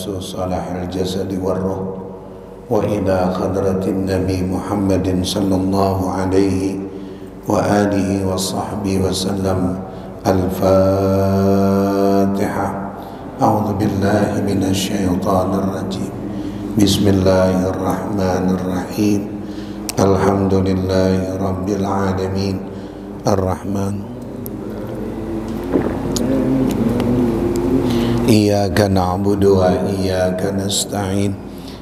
nafsu salahal jasadi warruh wa ila hadratin Nabi Muhammadin sallallahu alaihi wa alihi wa sahbihi wa sallam. Al-Fatihah. A'udzu billahi minasy syaithanir rajim. Bismillahirrahmanirrahim. Alhamdulillahi rabbil alamin. Ar-Rahman. Iyyaka na'budu wa iyyaka nasta'in.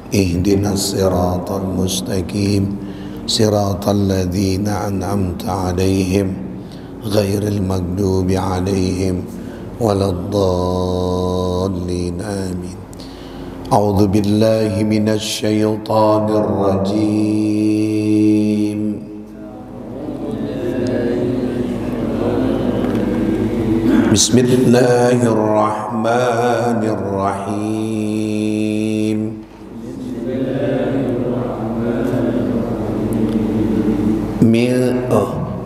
Ihdinas siratal mustaqim. Siratal ladzina an'amta 'alaihim ghairil maghdubi 'alaihim waladdallin. Amin. A'udzu billahi minasy syaithanir rajim. Bismillahirrahmanirrahim.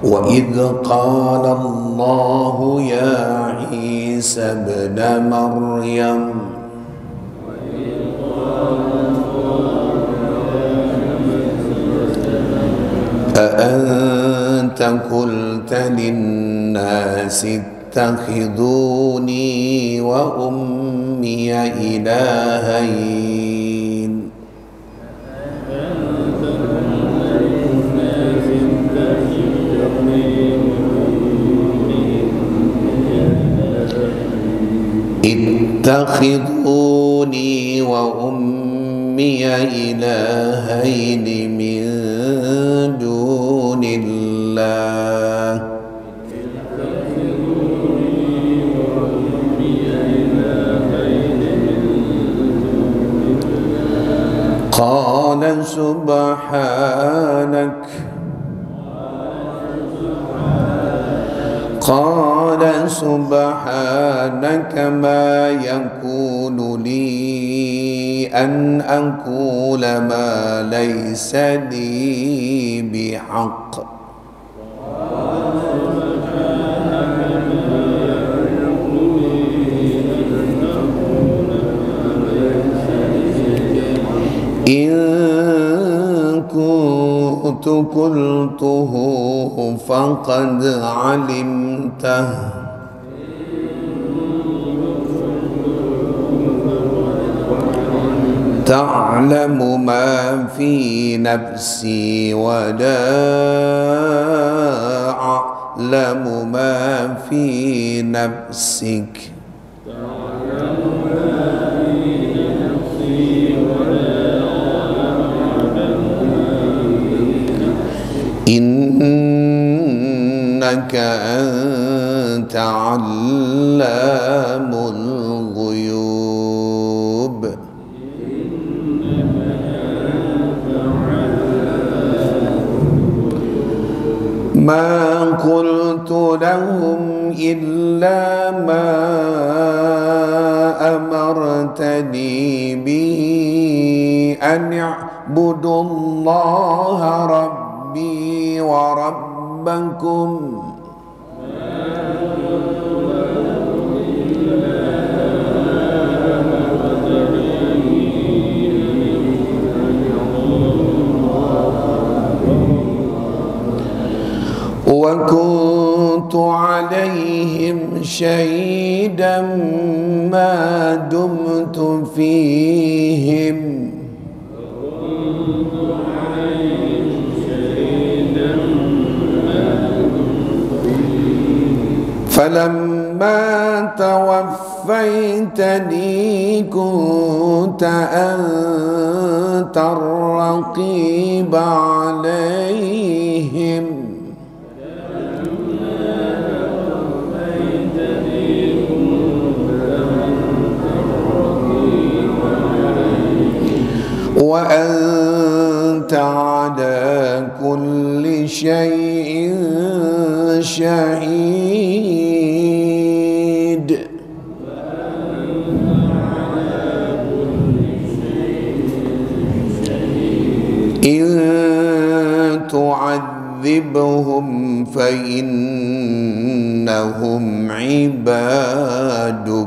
Wa idh qala Allah ya Isa ibn Maryam أأنت قلت للناس اتخذوني وأمي إلهين اتخذوني وأمي إلهين من دون الله قال سبحانك ما يكون لي أن أقول ما ليس لي بحق إن كنت قلته فقد علمته تعلم ما في نفسي ولا أعلم ما في نفسك إنك أنت علام الغيوب ما قلت لهم إلا ما أمرتني به أن اعبدوا الله ربي وربكم وكنت عليهم شهيدا ما دمت فيهم فلما توفيتني كنت أنت الرقيب عليهم وأنت على كل شيء شهيد إن تعذبهم فإنهم عبادك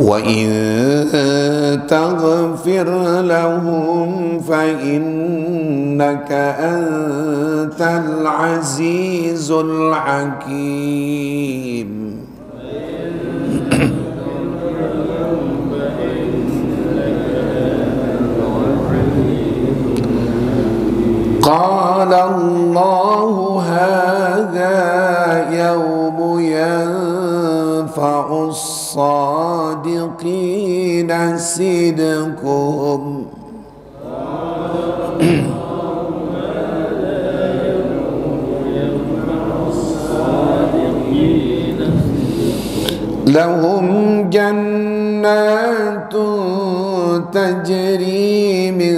وإن تغفر لهم فإنك أنت العزيز الحكيم. قال الله هذا يوم ينفع الصادقين صدقهم لهم جنات تجري من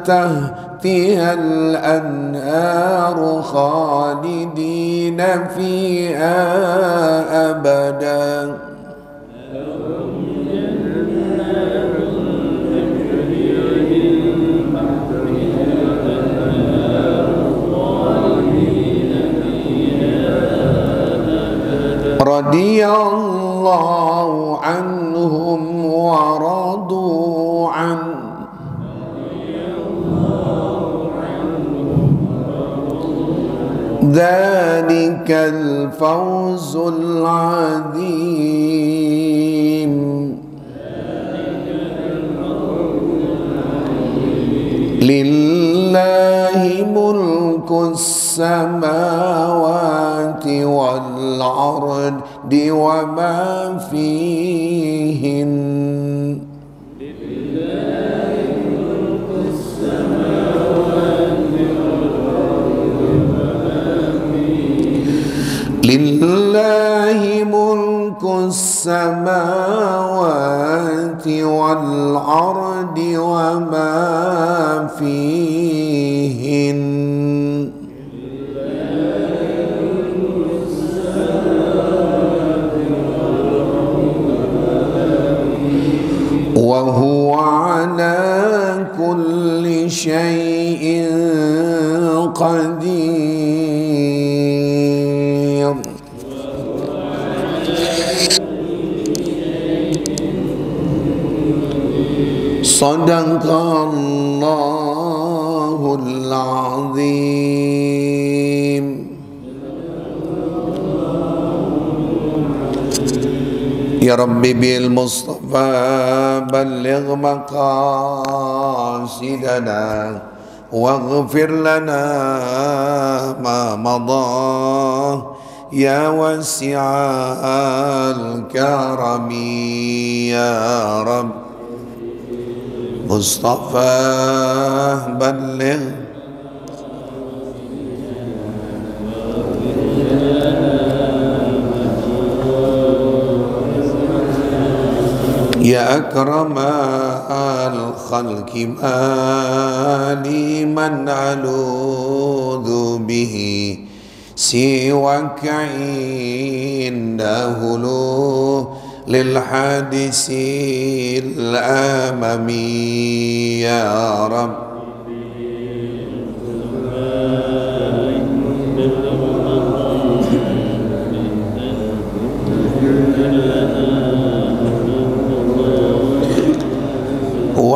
تحتها الأنهار خالدين فيها أبدا رضي الله عنهم ورضوا عنه ذلك الفوز العظيم. لله ملك السماوات والأرض وما فيهن لله ملك السماوات والأرض وما فيهن وهو على كل شيء قدير. صدق الله العظيم. يا ربي بالمصطفى بلغ مقاصدنا واغفر لنا ما مضى يا واسع الكرم يا رب. مصطفى بلغ يا أكرم الخلق ما لي من ألوذ به سواك عند هلو للحادث الأمامي يا رب.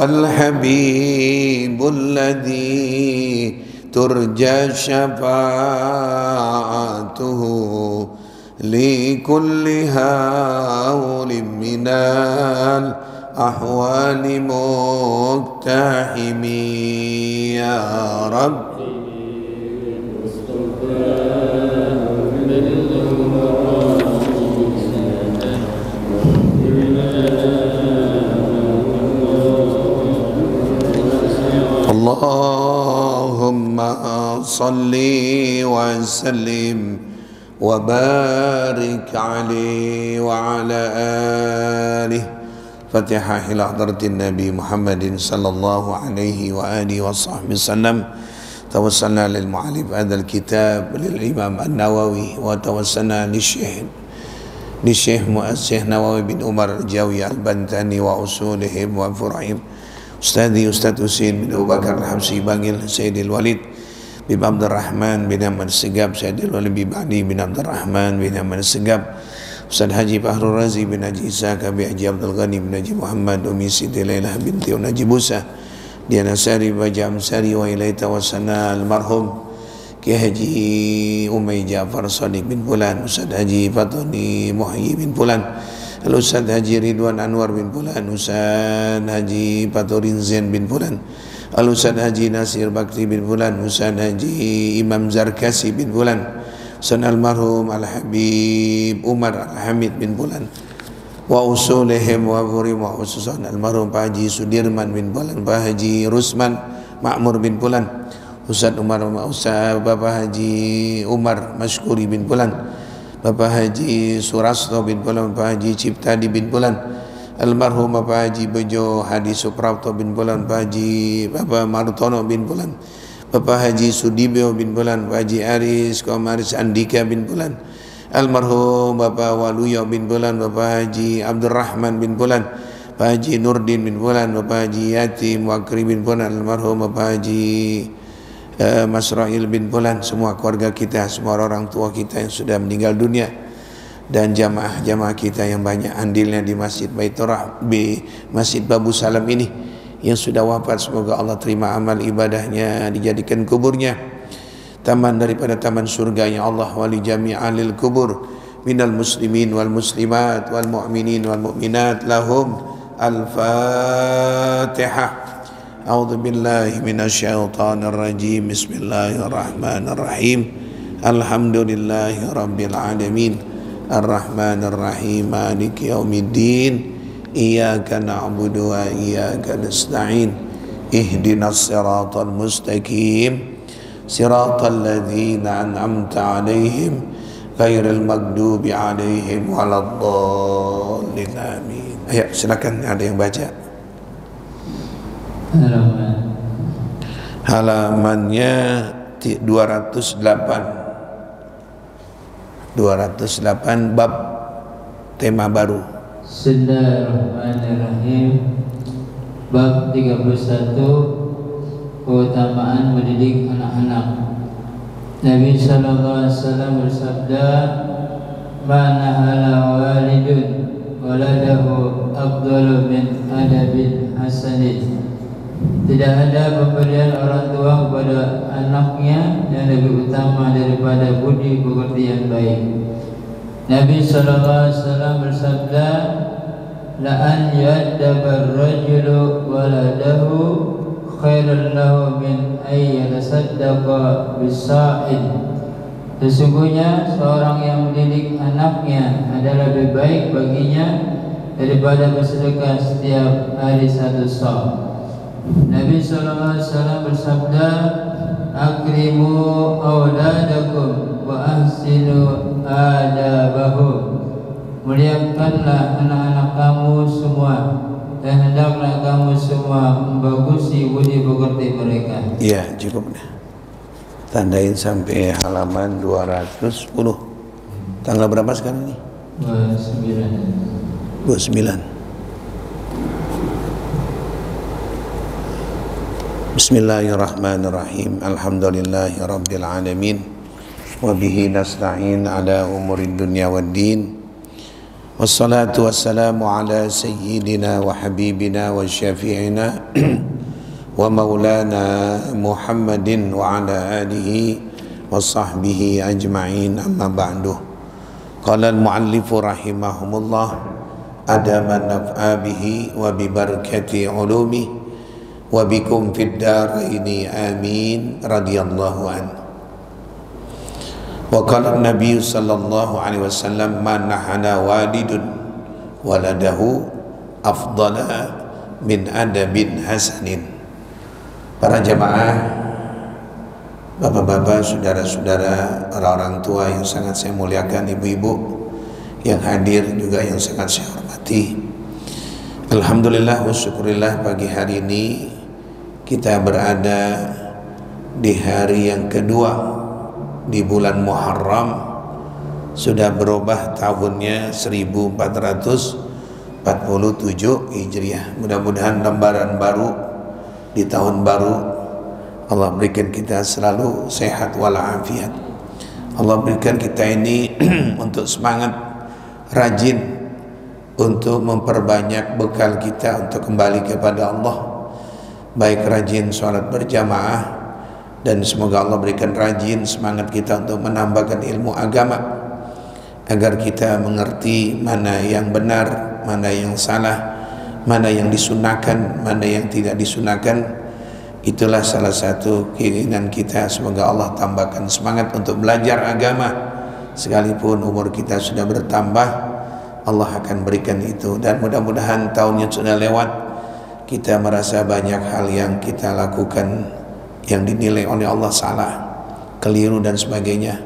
والحبيب الذي ترجى شفاعته لكل هول من الأحوال مقتحم يا رب. اللهم صل وسلم وبارك عليه وعلى آله. Fatihah ila hadratin Nabi Muhammadin sallallahu alaihi wa alihi wa sahbihi wasallam. Tawassalna lil mu'allif hadzal kitab lil Imam An-Nawawi wa tawassalna li Syekh Mu'azzih Nawawi bin Umar Jawi Al-Bantani wa usulihim wa fur'ihim. Ustadz Husain bin Abu Bakar Al-Habsyi Bangil, Sayyidil Walid bin Abdurrahman bin Ahmad Segab, Sayyidil Walid bin Ali bin Abdurrahman bin Ahmad Segab, Ustaz Haji Fahrul Razi bin Haji Isa, Kabi Haji Abdul Ghani bin Haji Muhammad, Umi Siti Lailah binti Haji Musa, Diana Sari Baja Amsari wa ilaita wasana almarhum Ki Haji Umay Ja'far Sadiq bin Fulan, Ustaz Haji Fatoni Muhyi bin Fulan, Ustaz Haji Ridwan Anwar bin Fulan, Ustaz Haji Fatorin Zain bin Fulan, Ustaz Haji Nasir Bakti bin Fulan, Ustaz Haji Imam Zarkasi bin Fulan, Ustaz almarhum Al-Habib Umar Al-Hamid bin Fulan, wa usulihim wa furim wa ususan almarhum Pak Haji Sudirman bin Fulan, Pak Haji Rusman Ma'mur bin Fulan, Ustaz Umar, Ustaz Bapak Haji Umar Mashkuri bin Fulan, Bapak Haji Surasto bin Fulan, Pak Haji Ciptadi bin Fulan, almarhum Bapak Haji Bejo Hadi Suprapto bin Fulan, Pak Haji Bapak Martono bin Fulan, Bapak Haji Sudibyo bin Fulan, Pak Haji Aris Komaris Andika bin Fulan, almarhum Bapak Waluyo bin Fulan, Bapak Haji Abdurrahman bin Fulan, Pak Haji Nurdin bin Fulan, Bapak Haji Yatim Wakri bin Fulan, almarhum Bapak Haji Masrail bin Fulan, semua keluarga kita, semua orang tua kita yang sudah meninggal dunia, dan jamaah-jamaah kita yang banyak andilnya di Masjid Baitur Rahmi, Masjid Babu Salam ini yang sudah wafat, semoga Allah terima amal ibadahnya, dijadikan kuburnya taman daripada taman surga ya Allah, wali jami'alil kubur minal muslimin wal muslimat wal mu'minin wal mu'minat lahum. Al-Fatihah. A'udzu billahi minasyaitonir rajim. Bismillahirrahmanirrahim. Alhamdulillahi rabbil alamin. Ar-Rahmanir Rahim. Maliki yaumiddin. Iyyaka na'budu wa iyyaka nasta'in. Ihdinas siratal mustaqim. Siratal ladzina an'amta 'alaihim ghairil maghdubi 'alaihim waladdallin. Amin. Ayo silakan, ada yang baca. Halamannya 208 bab tema baru. Bismillahirrahmanirrahim. Bab 31, keutamaan mendidik anak-anak. Nabi sallallahu alaihi wasallam bersabda, "Man nahala walidun waladahu afdalu min adabil hasanin." Tidak ada pemberian orang tua kepada anaknya yang lebih utama daripada budi pekerti yang baik. Nabi sallallahu alaihi wasallam bersabda, "La an ya'daba ar-rajulu waladahu khairul lahu min ay yatasaddaqa bisa'id." Sesungguhnya seorang yang mendidik anaknya adalah lebih baik baginya daripada bersedekah setiap hari satu sa'. Nabi sallallahu alaihi wasallam bersabda, "Akrimu auladakum wa ahsinu adabahum." Muliakanlah anak-anak kamu semua dan hendaklah kamu semua membagusi budi pekerti mereka. Iya, cukup dah. Tandain sampai halaman 210. Tanggal berapa sekarang nih? 29. Bismillahirrahmanirrahim. Alhamdulillahi rabbil alamin. Wa bihi nasta'in ala umurid dunya waddin. Wassalatu wassalamu ala sayyidina wa habibina wa syafi'ina wa maulana Muhammadin wa ala alihi wa sahbihi ajma'in, amma ba'du. Qala al-muallifu rahimahumullah, adaman naf'a bihi wa bibarakati ulumi wa bikum fid daraini amin, radhiyallahu anhu. Wa qala an-nabiy sallallahu alaihi wasallam, man nahana walidun waladahu afdala min adabin hasanin. Para jamaah, bapak-bapak, saudara-saudara, orang-orang tua yang sangat saya muliakan, ibu-ibu yang hadir juga yang sangat saya hormati. Alhamdulillah wa syukurillah, pagi hari ini kita berada di hari yang kedua di bulan Muharram. Sudah berubah tahunnya 1447 Hijriah. Mudah-mudahan lembaran baru di tahun baru Allah berikan kita selalu sehat walafiat. Allah berikan kita ini untuk semangat rajin untuk memperbanyak bekal kita untuk kembali kepada Allah, baik rajin sholat berjamaah, dan semoga Allah berikan rajin semangat kita untuk menambahkan ilmu agama agar kita mengerti mana yang benar, mana yang salah, mana yang disunahkan, mana yang tidak disunahkan. Itulah salah satu keinginan kita. Semoga Allah tambahkan semangat untuk belajar agama. Sekalipun umur kita sudah bertambah, Allah akan berikan itu. Dan mudah-mudahan tahun yang sudah lewat, kita merasa banyak hal yang kita lakukan yang dinilai oleh Allah salah, keliru dan sebagainya,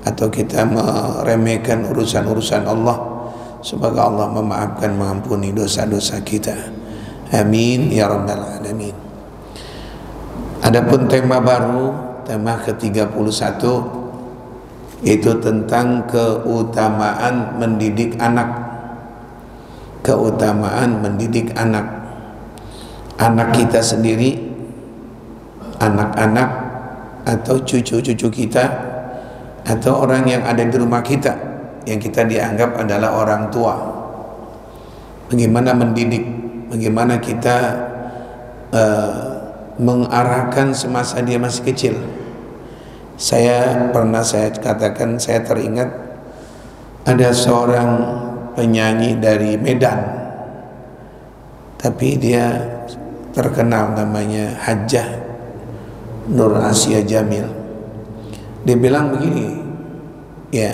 atau kita meremehkan urusan-urusan Allah. Semoga Allah memaafkan, mengampuni dosa-dosa kita. Amin ya rabbal alamin. Adapun tema baru, tema ke-31, yaitu tentang keutamaan mendidik anak. Keutamaan mendidik anak. Anak kita sendiri, anak-anak atau cucu-cucu kita, atau orang yang ada di rumah kita yang kita dianggap adalah orang tua. Bagaimana mendidik, bagaimana kita mengarahkan semasa dia masih kecil. Saya katakan, saya teringat ada seorang penyanyi dari Medan, tapi dia terkenal, namanya Hajjah Nur Asia Jamil. Dia bilang begini, ya,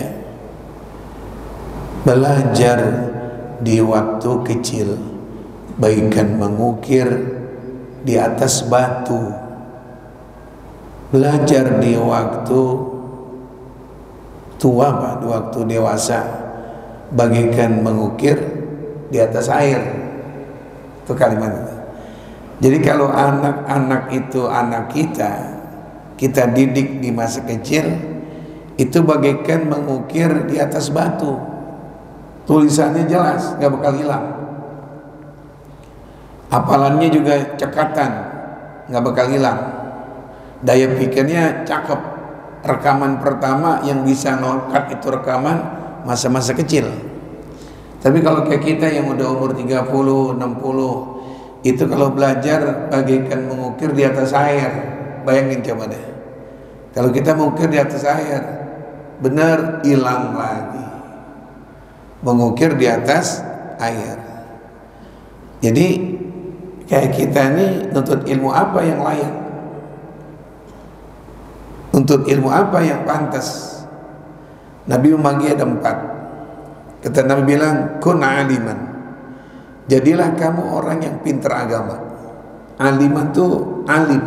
belajar di waktu kecil bagaikan mengukir di atas batu, belajar di waktu tua, di waktu dewasa bagaikan mengukir di atas air. Itu kalimat itu. Jadi kalau anak-anak itu anak kita didik di masa kecil, itu bagaikan mengukir di atas batu. Tulisannya jelas, gak bakal hilang. Hafalannya juga cekatan, nggak bakal hilang. Daya pikirnya cakep. Rekaman pertama yang bisa ngangkat itu rekaman masa-masa kecil. Tapi kalau kayak kita yang udah umur 30, 60, itu kalau belajar bagaikan mengukir di atas air. Bayangin coba deh, kalau kita mengukir di atas air, benar hilang lagi. Mengukir di atas air. Jadi kayak kita ini nuntut ilmu apa yang layak, nuntut ilmu apa yang pantas. Nabi membagi ada 4. Kata Nabi bilang, kun aliman, jadilah kamu orang yang pintar agama. Aliman itu alim,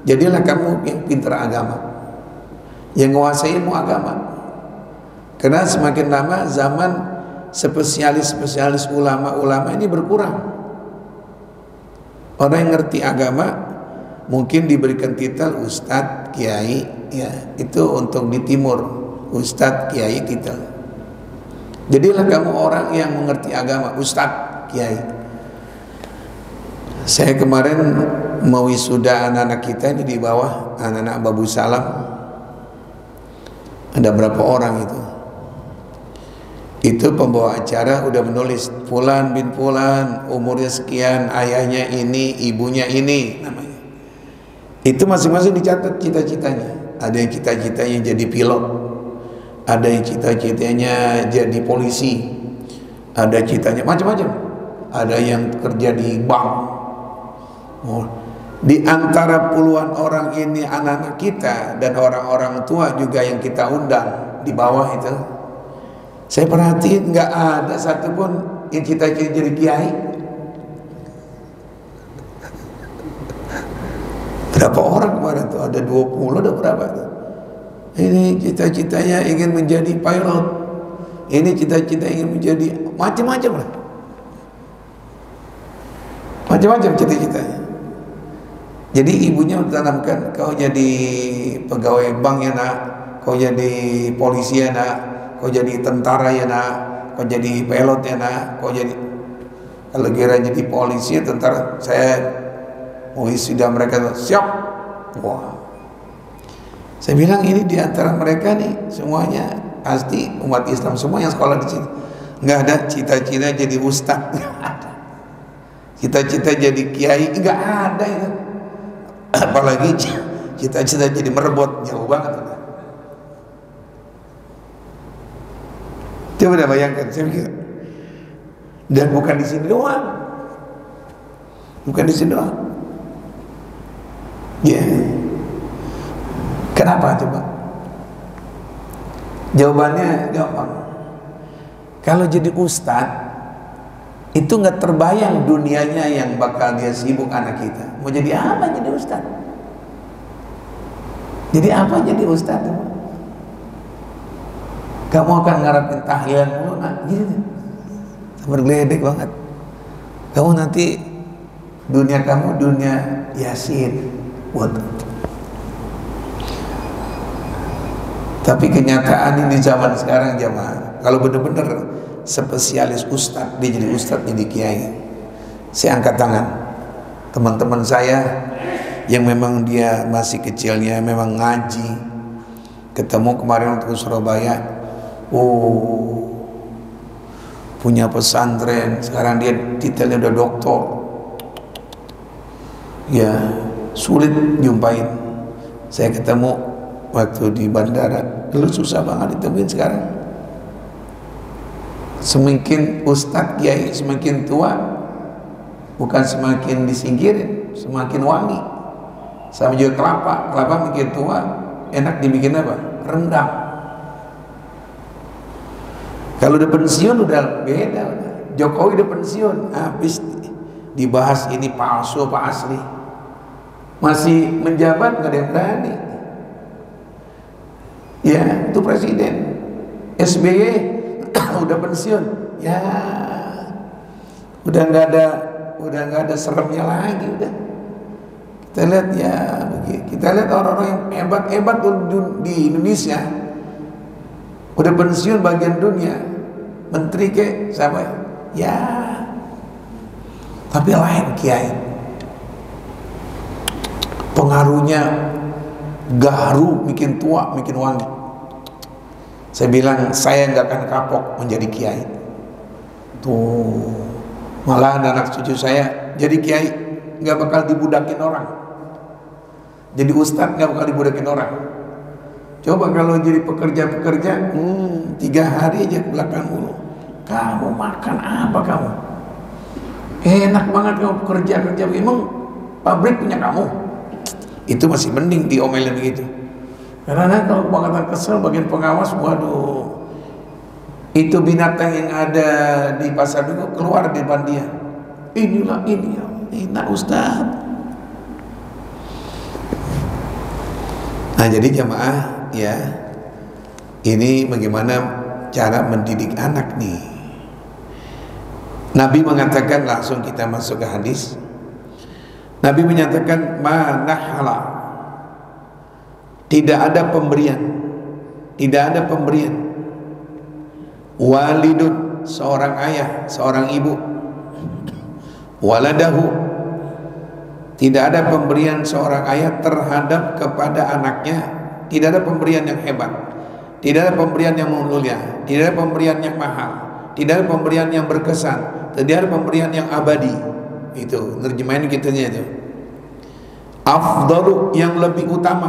jadilah kamu yang pintar agama, yang menguasai ilmu agama. Karena semakin lama zaman spesialis ulama-ulama ini berkurang. Orang yang ngerti agama mungkin diberikan titel ustadz, kiai, ya itu untuk di timur, ustadz, kiai, titel. Jadilah kamu orang yang mengerti agama, ustadz, kiai. Saya kemarin mau wisuda anak-anak kita ini di bawah, anak-anak Babu Salam. Ada berapa orang itu? Itu pembawa acara udah menulis Fulan bin Fulan, umurnya sekian, ayahnya ini, ibunya ini, namanya. Itu masing-masing dicatat cita-citanya. Ada yang cita-citanya jadi pilot, ada yang cita-citanya jadi polisi, ada citanya macam-macam. Ada yang kerja di bank. Di antara puluhan orang ini anak-anak kita dan orang-orang tua juga yang kita undang di bawah itu, saya perhatiin nggak ada satupun yang cita-cita jadi kiai. Berapa orang kemarin tuh? Ada 20, ada berapa tuh? Ini cita-citanya ingin menjadi pilot, ini cita-cita ingin menjadi macam-macam lah, macam-macam cita-citanya. Jadi ibunya menanamkan, kau jadi pegawai bank ya nak, kau jadi polisi ya nak, kau jadi tentara ya nak, kau jadi pilot ya nak, kau jadi, kalau kira jadi polisi tentara, saya mau sudah mereka siap. Wah, saya bilang ini diantara mereka nih semuanya pasti umat Islam semua yang sekolah di sini nggak ada cita-cita jadi ustadz, nggak ada. Cita-cita jadi kiai nggak ada itu. Apalagi cita-cita jadi merebut, jauh banget. Coba udah bayangkan, saya pikir. Dan bukan di sini doang, bukan di sini doang. Ya, kenapa coba? Jawabannya gampang. Kalau jadi ustadz itu nggak terbayang dunianya yang bakal dia sibuk anak kita. Mau jadi apa jadi ustadz? Jadi apa jadi ustadz? Kamu akan ngarepin tahlilan mulu, nah gitu. Bergeledek banget. Kamu nanti dunia kamu dunia Yasin buat. Tapi kenyataan ini di zaman sekarang jamaah, kalau benar-benar spesialis ustadz, dia jadi ustadz, jadi kiai. Saya angkat tangan. Teman-teman saya yang memang dia masih kecilnya memang ngaji, ketemu kemarin waktu ke Surabaya, punya pesantren, sekarang dia titelnya udah doktor. Ya sulit jumpain. Saya ketemu waktu di bandara, dulu susah banget ditemuin. Sekarang semakin ustadz kiai semakin tua, bukan semakin disingkirin, semakin wangi. Sama juga kelapa makin tua enak dibikin apa? Rendang. Kalau udah pensiun udah beda. Jokowi udah pensiun, habis dibahas ini palsu apa asli. Masih menjabat nggak ada yang berani. Ya, itu presiden. SBY udah pensiun, ya udah nggak ada seremnya lagi. Udah kita lihat ya begini. Kita lihat orang-orang yang hebat di Indonesia udah pensiun bagian dunia, menteri ke siapa ya, tapi lain kiai, pengaruhnya garu, bikin tua, bikin wangi. Saya bilang saya nggak akan kapok menjadi kiai. Tuh, malah anak cucu saya jadi kiai nggak bakal dibudakin orang. Jadi ustadz nggak bakal dibudakin orang. Coba kalau jadi pekerja 3 hari aja ke belakang mulu. Kamu makan apa kamu? Enak banget kamu kerja. Emang pabrik punya kamu? Itu masih mending diomelin gitu. Karena kalau banget kesel bagian pengawas, waduh, itu binatang yang ada di pasar itu keluar di depan dia. Inilah ini ya, enak ustaz. Nah jadi jamaah ya, ini bagaimana cara mendidik anak nih. Nabi mengatakan, langsung kita masuk ke hadis. Nabi menyatakan manahala, tidak ada pemberian, walidun, seorang ayah, seorang ibu, waladahu, tidak ada pemberian seorang ayah terhadap kepada anaknya. Tidak ada pemberian yang hebat, tidak ada pemberian yang mulia, tidak ada pemberian yang mahal, tidak ada pemberian yang berkesan, tidak ada pemberian yang abadi. Itu terjemahan kitanya itu. Afdalu, yang lebih utama,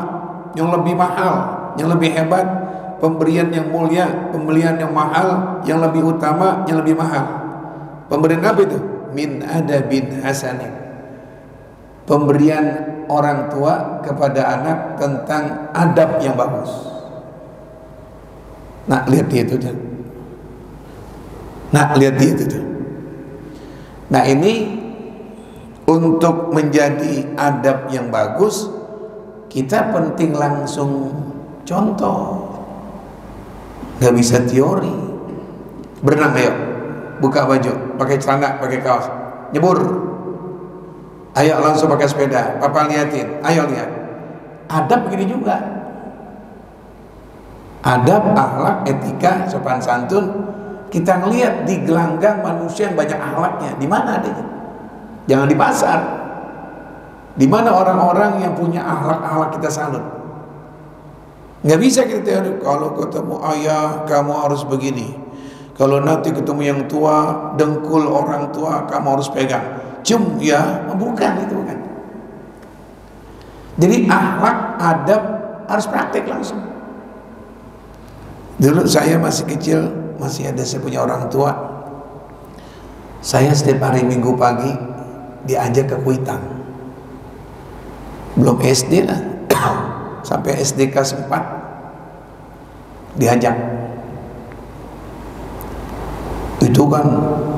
yang lebih mahal, yang lebih hebat, pemberian yang mulia, pemberian yang mahal, yang lebih utama, yang lebih mahal. Pemberian apa itu? Min adabin hasanin, pemberian orang tua kepada anak tentang adab yang bagus. Nah lihat dia itu tuh. Nah ini untuk menjadi adab yang bagus, kita penting langsung contoh, nggak bisa teori. Berenang ayo, buka baju, pakai celana, pakai kaos, nyebur, ayo langsung pakai sepeda, papa liatin, ayo lihat. Adab begini juga, adab, akhlak, etika, sopan santun. Kita ngelihat di gelanggang manusia yang banyak akhlaknya, di mana adanya? Jangan di pasar. Di mana orang-orang yang punya akhlak-akhlak kita salut. Nggak bisa kita teori, kalau ketemu ayah kamu harus begini, kalau nanti ketemu yang tua, dengkul orang tua kamu harus pegang, cium ya, bukan, itu bukan. Jadi akhlak, adab harus praktek langsung. Dulu saya masih kecil, masih ada saya punya orang tua, saya setiap hari Minggu pagi diajak ke Kuitang, belum SD lah, sampai SD kelas 4 diajak. Itu kan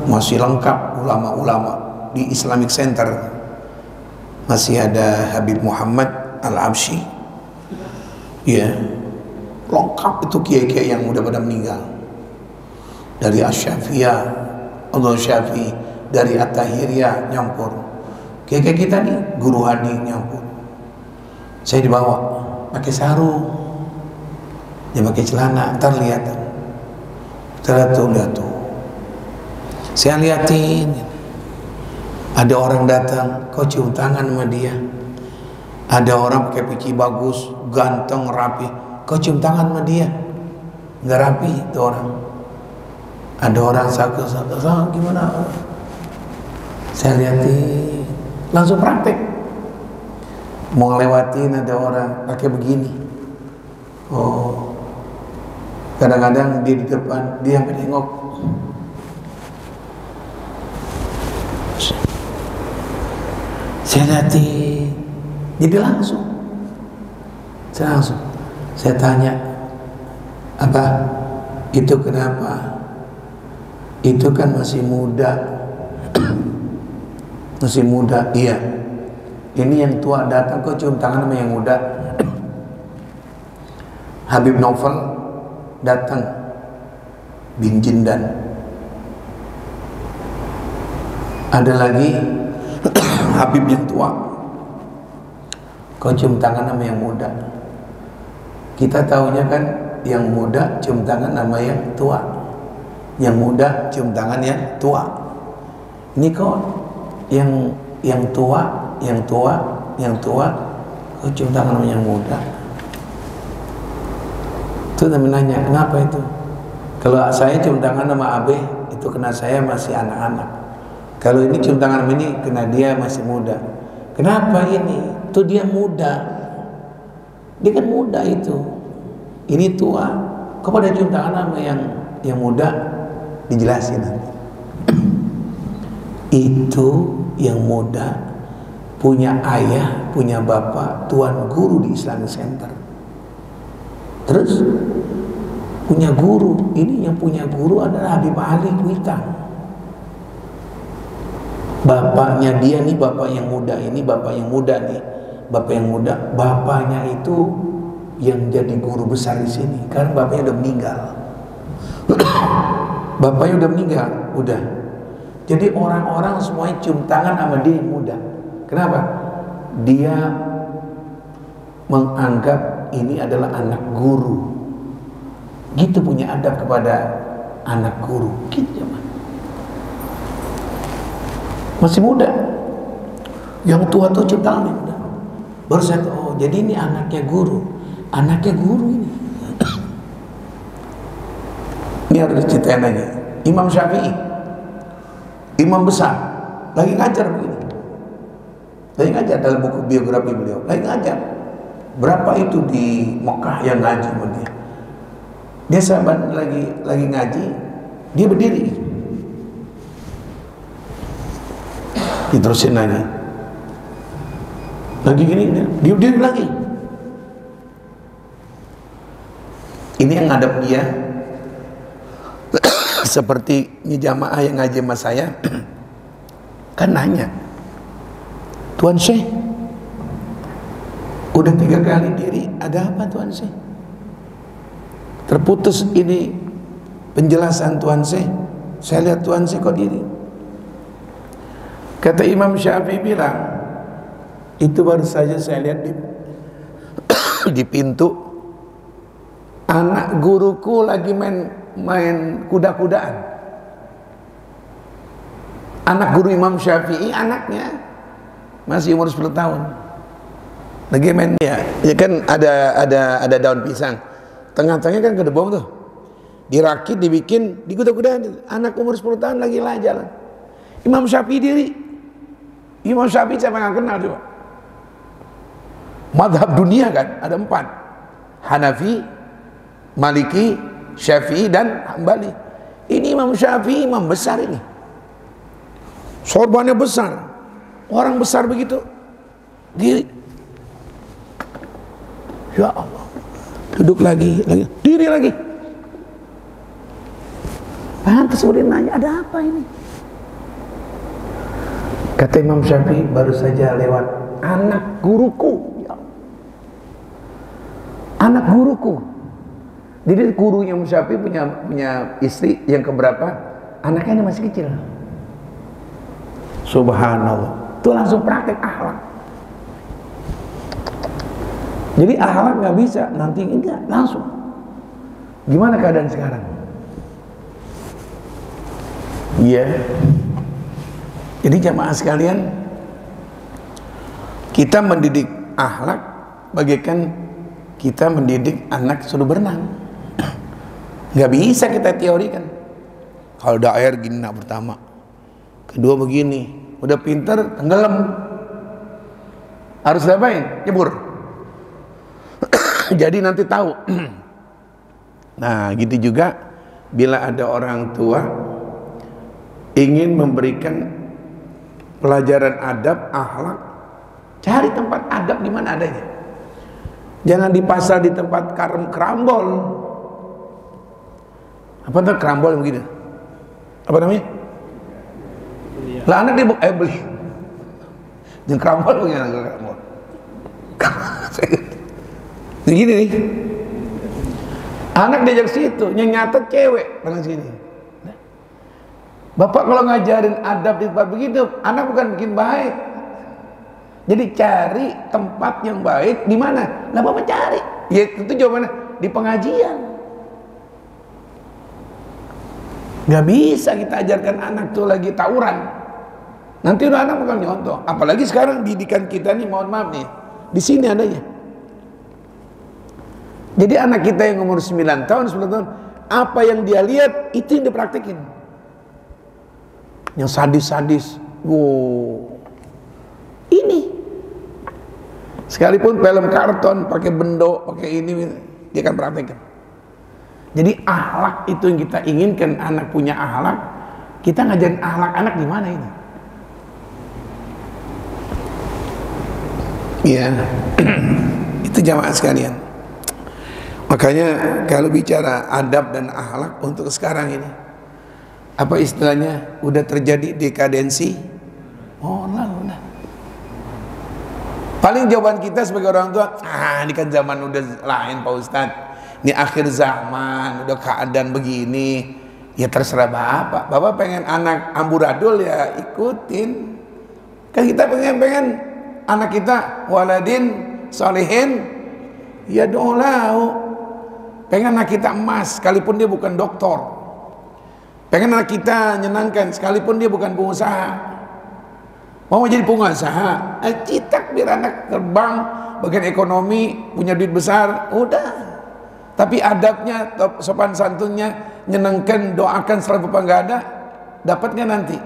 masih lengkap ulama-ulama di Islamic Center, masih ada Habib Muhammad Al-Absyi, ya, lengkap itu kiai-kiai yang udah pada meninggal, dari Asy-Syafi'iyah, Abdul Syafi'i, dari At-Tahiriyah nyampur, kiai-kiai kita nih, Guru Hadi nyampur. Saya dibawa pakai sarung, dia pakai celana, ntar lihat tuh. Saya liatin, ada orang datang, kau cium tangan sama dia. Ada orang pakai peci bagus, ganteng, rapi, kau cium tangan sama dia, nggak rapi itu orang. Ada orang sakit, gimana? Saya liatin, langsung praktek. Mau ngelewatin ada orang pakai begini, oh, kadang-kadang dia di depan, dia menengok. Saya liatin, jadi langsung, saya tanya, apa itu kenapa? Itu kan masih muda, masih muda, iya. Ini yang tua datang, kok cium tangan sama yang muda? Habib Novel datang, bin Jindan. Ada lagi Habib yang tua, kok cium tangan sama yang muda? Kita tahunya kan yang muda cium tangan sama yang tua, yang muda cium tangan yang tua. Ini kok yang tua, kok cium tangan sama yang muda? Itu nanya, kenapa itu? Kalau saya cium tangan sama Abe, itu kena saya masih anak-anak. Kalau ini cium tangan sama ini, kena dia masih muda. Kenapa ini? Itu dia muda. Dia kan muda itu. Ini tua. Kok pada cium tangan sama yang muda? Dijelasin nanti. Itu yang muda punya ayah, punya bapak, tuan guru di Islamic Center. Terus punya guru. Ini yang punya guru adalah Habib Ali Kuitang. Bapaknya dia nih, bapak yang muda ini, bapak yang muda nih, bapak yang muda, bapaknya itu yang jadi guru besar di sini. Karena bapaknya udah meninggal. Bapaknya udah meninggal, udah. Jadi orang-orang semuanya cium tangan sama dia yang muda. Kenapa? Dia menganggap ini adalah anak guru. Gitu punya adab kepada anak guru. Gitu zaman. Masih muda. Yang tua tuh cium tangan yang muda. Baru saya tahu, oh jadi ini anaknya guru. Anaknya guru ini. Ini harus diceritain aja. Imam Syafi'i, imam besar, lagi ngajar begini. Lagi ngajar dalam buku biografi beliau. Lagi ngajar. Berapa itu di Mekah yang ngaji sama dia? Dia sahabat lagi ngaji, dia berdiri. Diterusin lagi. Lagi gini, dia berdiri lagi. Ini yang ngadep dia. Seperti ini jamaah yang ngaji sama saya kan nanya, Tuan Syekh udah 3 kali diri, ada apa Tuan Syekh? Terputus ini penjelasan Tuan Syekh. Saya lihat Tuan Syekh kok diri. Kata Imam Syafi'i bilang, itu baru saja saya lihat di pintu, anak guruku lagi main kuda-kudaan. Anak guru Imam Syafi'i, anaknya masih umur 10 tahun. Lagi main ya kan ada daun pisang. Tengah-tengahnya kan kedebong tuh. Dirakit, dibikin, digudah-gudahan. Anak umur 10 tahun lagi lah jalan. Imam Syafi'i diri. Imam Syafi'i siapa nggak kenal coba? Madhab dunia kan ada 4. Hanafi, Maliki, Syafi'i dan Hambali. Ini Imam Syafi'i, imam besar ini. Sorbannya besar. Orang besar begitu. Diri. Ya Allah. Duduk lagi, diri lagi. Pantas boleh nanya, ada apa ini? Kata Imam Syafi'i, baru saja lewat anak guruku. Ya. Anak guruku. Jadi gurunya Imam Syafi'i punya istri yang keberapa? Anaknya masih kecil. Subhanallah. Itu langsung praktek akhlak. Jadi akhlak nggak bisa, nanti enggak, langsung. Gimana keadaan sekarang? Iya. Jadi jamaah sekalian, kita mendidik akhlak bagaikan kita mendidik anak suruh berenang. Nggak bisa kita teorikan. Kalau udah air gini nak pertama, kedua begini, udah pinter tenggelam. Harus diapain? Nyebur. Jadi nanti tahu. Nah, gitu juga bila ada orang tua ingin memberikan pelajaran adab, akhlak, cari tempat adab di mana adanya. Jangan di pasar, di tempat kerambol. Apa tuh kerambol begini? Apa namanya? Lah anak dia beli. Jangan kerambol begini, kerambol. Begini nih. Anak diajak situ, nyatet cewek dengan sini. Bapak kalau ngajarin adab di tempat begitu, anak bukan bikin baik. Jadi cari tempat yang baik di mana? Lah Bapak cari. Ya itu jawabannya di pengajian. Gak bisa kita ajarkan anak tuh lagi tawuran. Nanti udah anak bukan nyontoh. Apalagi sekarang didikan kita nih, mohon maaf nih, di sini adanya. Jadi anak kita yang umur 9 tahun, 10 tahun, apa yang dia lihat itu yang dipraktekin. Yang sadis-sadis, wow, ini sekalipun film karton pakai bendo, pakai ini, dia akan praktekkan. Jadi akhlak itu yang kita inginkan, anak punya akhlak. Kita ngajarin akhlak anak di mana ini? Iya, itu jamaah sekalian. Makanya kalau bicara adab dan akhlak untuk sekarang ini, apa istilahnya, udah terjadi dekadensi. Oh lah, udah. Paling jawaban kita sebagai orang tua, ini kan zaman udah lain Pak Ustadz, ini akhir zaman, udah keadaan begini. Ya terserah bapak. Bapak pengen anak amburadul ya ikutin. Kan kita pengen anak kita waladin solehin, ya do'lau. Pengen anak kita emas sekalipun dia bukan doktor. Pengen anak kita nyenangkan sekalipun dia bukan pengusaha. Mau jadi pengusaha, citak biar anak terbang, bagian ekonomi, punya duit besar, udah. Tapi adabnya, sopan santunnya, nyenangkan, doakan selalu bapak nggak ada, dapat nggak nanti?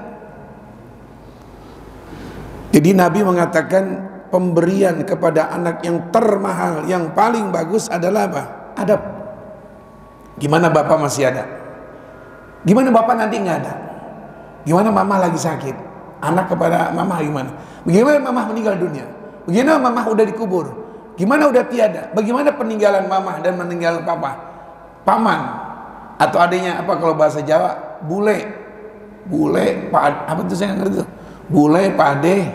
Jadi Nabi mengatakan pemberian kepada anak yang termahal, yang paling bagus adalah apa? Adab. Gimana bapak masih ada? Gimana bapak nanti nggak ada? Gimana mama lagi sakit? Anak kepada mama gimana? Bagaimana mama meninggal dunia? Bagaimana mama udah dikubur? Gimana udah tiada? Bagaimana peninggalan mama dan meninggalan papa? Paman atau adanya apa kalau bahasa Jawa? Bule, apa tuh saya nggak ngerti tuh? Bule, pade.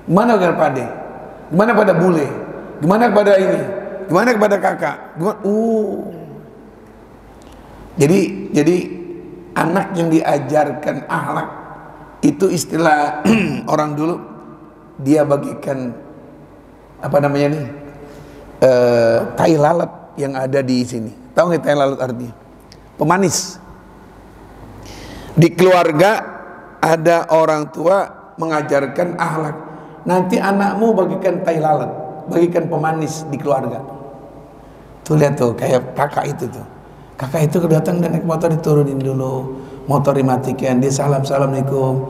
Gimana kepada pade? Gimana pada bule? Gimana kepada ini? Gimana kepada kakak? Gimana? Jadi anak yang diajarkan akhlak itu istilah orang dulu, dia bagikan apa namanya nih, tai lalat yang ada di sini. Tahu nggak tai lalat artinya? Pemanis. Di keluarga ada orang tua mengajarkan akhlak, nanti anakmu bagikan tai lalat. bagikan pemanis di keluarga. Tuh lihat tuh, kayak kakak itu tuh. Kakak itu datang dan naik motor, diturunin dulu, motor dimatikan, dia salam, assalamualaikum.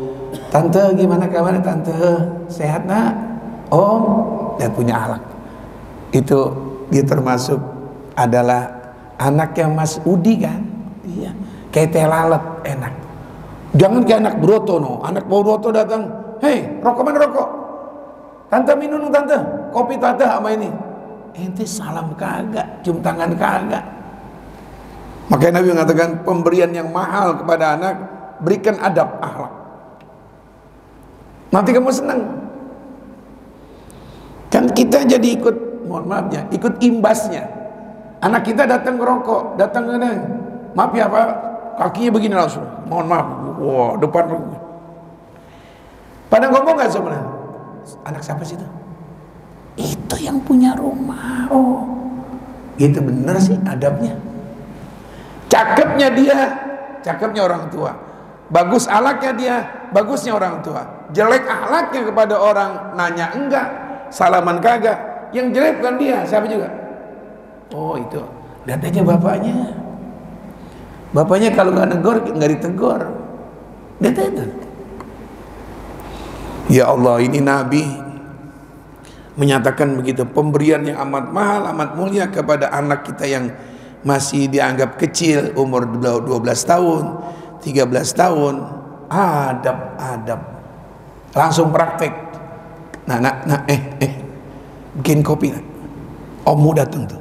Tante gimana kabarnya tante? Sehat nak? Om, dia punya akhlak. Itu dia termasuk adalah anak yang Mas Udi kan? Iya. Kayak teh lalat, enak. Jangan kayak anak broto no. Anak broto datang, hei rokok mana rokok? Tante minum tante, kopi tante sama ini. Ente salam kagak, cium tangan kagak. Makanya Nabi mengatakan pemberian yang mahal kepada anak, berikan adab akhlak. Nanti kamu senang. Kan kita jadi ikut, mohon maaf ya, ikut imbasnya. Anak kita datang ngerokok, datang ke maaf ya Pak, kakinya begini langsung. Mohon maaf, wah depan. Pada ngomong nggak sebenarnya? Anak siapa sih itu? Itu yang punya rumah. Oh, gitu bener sih adabnya. Cakepnya dia, cakepnya orang tua. Bagus alaknya dia, bagusnya orang tua. Jelek akhlaknya kepada orang, nanya enggak, salaman kagak. Yang jelek bukan dia, siapa juga? Oh itu, lihat aja bapaknya. Bapaknya kalau nggak negor, nggak ditegur. Lihat aja. Ya Allah, ini Nabi menyatakan begitu, pemberian yang amat mahal, amat mulia kepada anak kita yang masih dianggap kecil, umur 12 tahun, 13 tahun. Adab langsung praktek. Bikin kopi. Ommu datang tuh,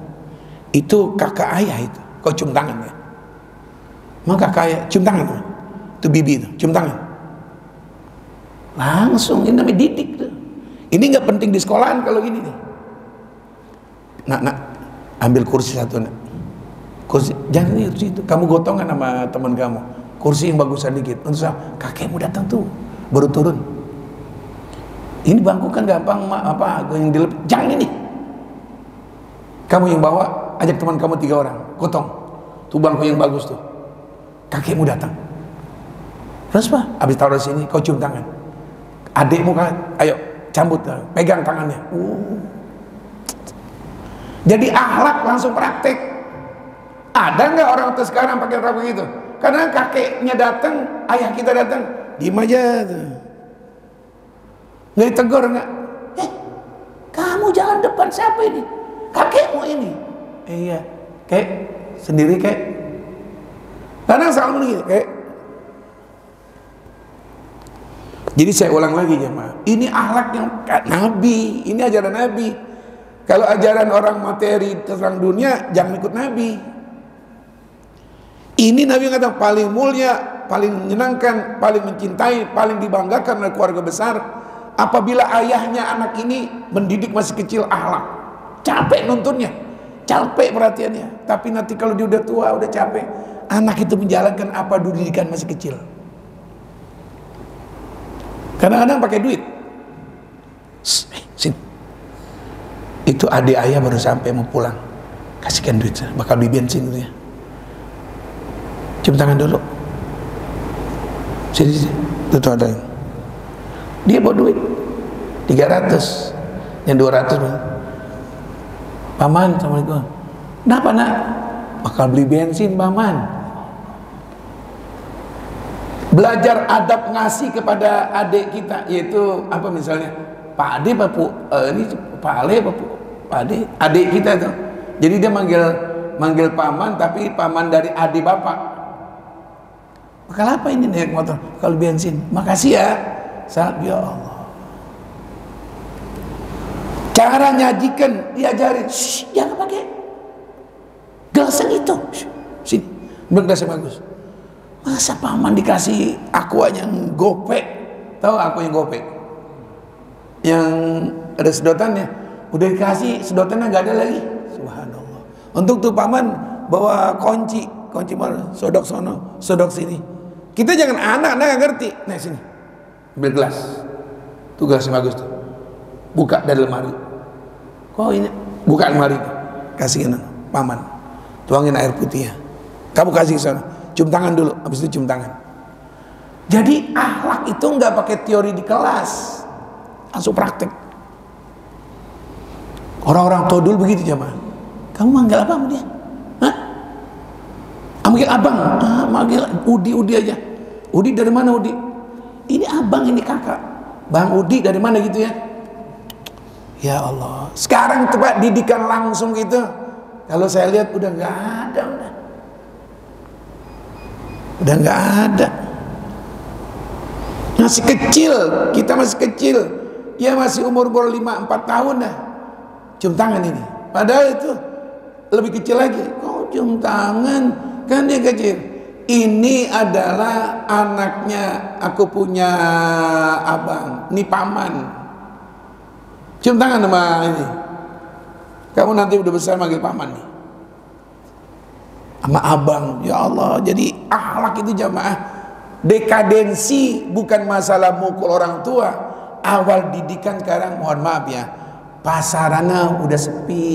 itu kakak ayah itu, kau cium tangan ya? Maka kakak ayah cium tangan tuh, itu bibi itu cium tangan. Langsung, ini namanya didik tuh. Ini nggak penting di sekolahan kalau gini nih. Nak, ambil kursi satu nak. Kursi, jangan itu. Kamu gotongan sama teman kamu. Kursi yang bagusan dikit. Untuk kakekmu datang tuh, baru turun. Ini bangku kan gampang, yang dilep. Jangan ini. Kamu yang bawa, ajak teman kamu 3 orang, gotong. Tuh bangku yang bagus tuh. Kakekmu datang. Terus Pak, habis taruh di sini, kau cium tangan. Adikmu kan, ayo cambut, pegang tangannya. Jadi akhlak langsung praktek. Ada nggak orang tua sekarang pakai ragu gitu? Karena kakeknya datang, ayah kita datang, diem aja tuh. Nggak ditegur nggak? Kamu jangan depan siapa ini? Kakekmu ini. Iya, kek sendiri kek. Karena selalu gitu, kek. Jadi saya ulang lagi jemaah, ini akhlak yang Nabi, ini ajaran Nabi. Kalau ajaran orang materi tentang dunia, jangan ikut Nabi. Ini Nabi kata paling mulia, paling menyenangkan, paling mencintai, paling dibanggakan oleh keluarga besar. Apabila ayahnya anak ini mendidik masih kecil akhlak, capek nuntunnya, capek perhatiannya. Tapi nanti kalau dia udah tua, udah capek, anak itu menjalankan apa didikan masih kecil. Kadang-kadang pakai duit. Sini. Itu adik ayah baru sampai mau pulang, kasihkan duit, bakal beli bensin itu ya. Cium tangan dulu. Sini. Itu ada yang dia bawa duit 300, yang 200 paman, assalamualaikum. Kenapa nak? Bakal beli bensin paman. Belajar adab ngasih kepada adik kita, yaitu apa misalnya Pak Ade, ini Pak Ale, Pak Ade, adik kita tuh. Jadi dia manggil paman, tapi paman dari adik bapak. Bakal apa ini naik motor? Kalau bensin, makasih ya. Saat ya Allah. Cara nyajikan diajarin, jangan pakai gelas yang itu. Sini, gelas yang bagus. Masa paman dikasih aqua yang gopek? Tahu aqua yang gopek? Yang ada sedotannya. Udah dikasih sedotannya nggak ada lagi. Subhanallah. Untuk tuh paman bawa kunci mana? Sodok sono, sodok sini. Kita jangan anak nggak ngerti. Nah sini. Ambil gelas, tuh gelas yang bagus tuh, buka dari lemari. Kok ini buka lemari, kasihin paman, tuangin air putihnya, kamu kasih ke sana, cium tangan dulu, habis itu cium tangan. Jadi akhlak itu nggak pakai teori di kelas, langsung praktek. Orang-orang tua dulu begitu jamaah. Kamu manggil apa sama dia? Hah? Manggil abang? Manggil Udi aja. Udi dari mana Udi? Ini abang, ini kakak. Bang Udi dari mana gitu ya? Ya Allah. Sekarang tuh Pak, didikan langsung gitu. Kalau saya lihat udah nggak ada, udah nggak ada. Masih kecil, kita masih kecil. Dia masih umur 5-4 tahun dah. Cium tangan ini. Padahal itu lebih kecil lagi. Kok cium tangan? Kan dia kecil. Ini adalah anaknya, aku punya abang, ini paman. Cium tangan sama ini. Kamu nanti udah besar manggil paman nih. Sama abang, ya Allah. Jadi akhlak itu jamaah. Dekadensi bukan masalah mukul orang tua. Awal didikan sekarang, mohon maaf ya, pasarannya udah sepi.